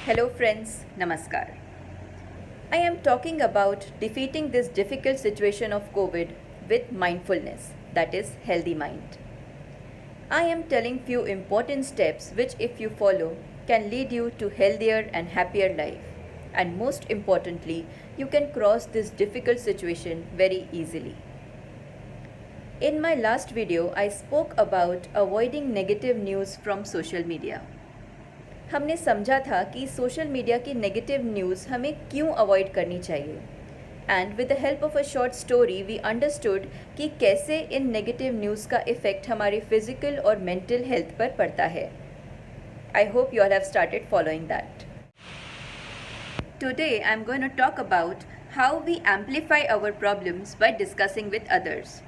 Hello friends, Namaskar. I am talking about defeating this difficult situation of COVID with mindfulness, that is healthy mind. I am telling few important steps which if you follow can lead you to healthier and happier life. And most importantly, you can cross this difficult situation very easily. In my last video, I spoke about avoiding negative news from social media. हमने समझा था कि social media की negative news हमें क्यों avoid करनी चाहिए and with the help of a short story we understood कि कैसे इन नेगेटिव न्यूज़ का इफ़ेक्ट हमारी फिजिकल और मेंटल हेल्थ पर पड़ता है. I hope you all have started following that. Today I am going to talk about how we amplify our problems by discussing with others.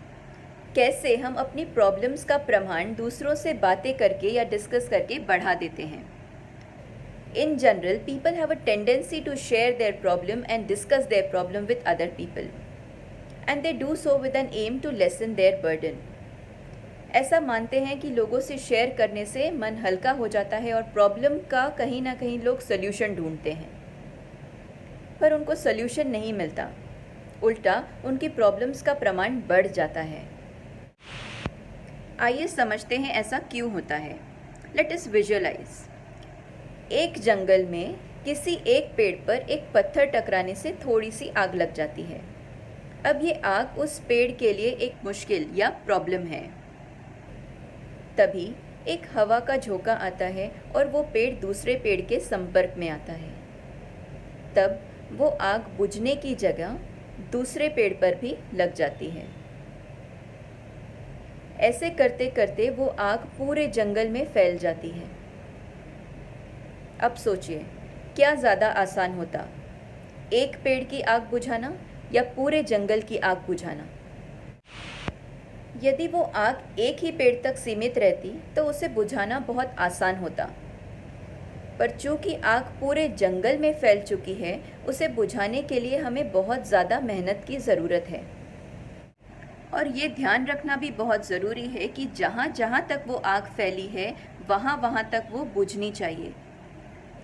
कैसे हम अपनी प्रॉब्लम्स का प्रमाण दूसरों से बातें करके या डिस्कस करके बढ़ा देते हैं. In general, people have a tendency to share their problem and discuss their problem with other people. And they do so with an aim to lessen their burden. ऐसा मानते हैं कि लोगों से शेयर करने से मन हल्का हो जाता है और प्रॉब्लम का कहीं ना कहीं लोग सल्यूशन ढूंढते हैं. पर उनको सल्यूशन नहीं मिलता, उल्टा उनकी प्रॉब्लम्स का प्रमाण बढ़ जाता है. आइए समझते हैं ऐसा क्यों होता है. Let us visualise. एक जंगल में किसी एक पेड़ पर एक पत्थर टकराने से थोड़ी सी आग लग जाती है. अब ये आग उस पेड़ के लिए एक मुश्किल या प्रॉब्लम है. तभी एक हवा का झोंका आता है और वो पेड़ दूसरे पेड़ के संपर्क में आता है. तब वो आग बुझने की जगह दूसरे पेड़ पर भी लग जाती है. ऐसे करते करते वो आग पूरे जंगल में फैल जाती है. अब सोचिए, क्या ज़्यादा आसान होता, एक पेड़ की आग बुझाना या पूरे जंगल की आग बुझाना. यदि वो आग एक ही पेड़ तक सीमित रहती तो उसे बुझाना बहुत आसान होता. पर चूंकि आग पूरे जंगल में फैल चुकी है, उसे बुझाने के लिए हमें बहुत ज़्यादा मेहनत की ज़रूरत है. और ये ध्यान रखना भी बहुत ज़रूरी है कि जहाँ जहाँ तक वो आग फैली है वहाँ वहाँ तक वो बुझनी चाहिए.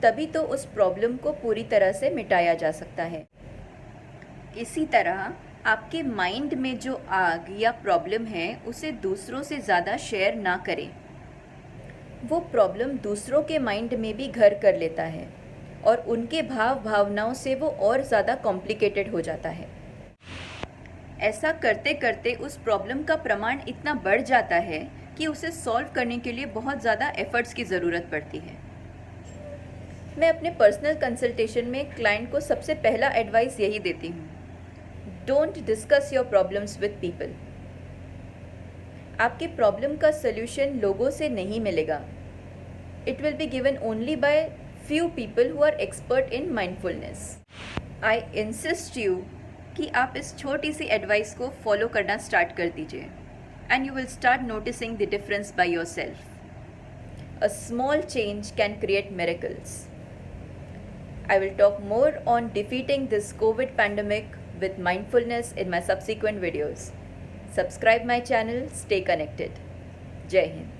तभी तो उस प्रॉब्लम को पूरी तरह से मिटाया जा सकता है. इसी तरह आपके माइंड में जो आग या प्रॉब्लम है उसे दूसरों से ज़्यादा शेयर ना करें. वो प्रॉब्लम दूसरों के माइंड में भी घर कर लेता है और उनके भाव भावनाओं से वो और ज़्यादा कॉम्प्लिकेटेड हो जाता है. ऐसा करते करते उस प्रॉब्लम का प्रमाण इतना बढ़ जाता है कि उसे सॉल्व करने के लिए बहुत ज़्यादा एफर्ट्स की ज़रूरत पड़ती है. मैं अपने पर्सनल कंसल्टेशन में क्लाइंट को सबसे पहला एडवाइस यही देती हूँ, don't discuss your problems with people. आपके प्रॉब्लम का सल्यूशन लोगों से नहीं मिलेगा. It will be given only by few people who are expert in mindfulness. I insist you कि आप इस छोटी सी एडवाइस को फॉलो करना स्टार्ट कर दीजिए and you will start noticing the difference by yourself. A small change can create miracles. I will talk more on defeating this COVID pandemic with mindfulness in my subsequent videos. Subscribe my channel, stay connected. Jai Hind.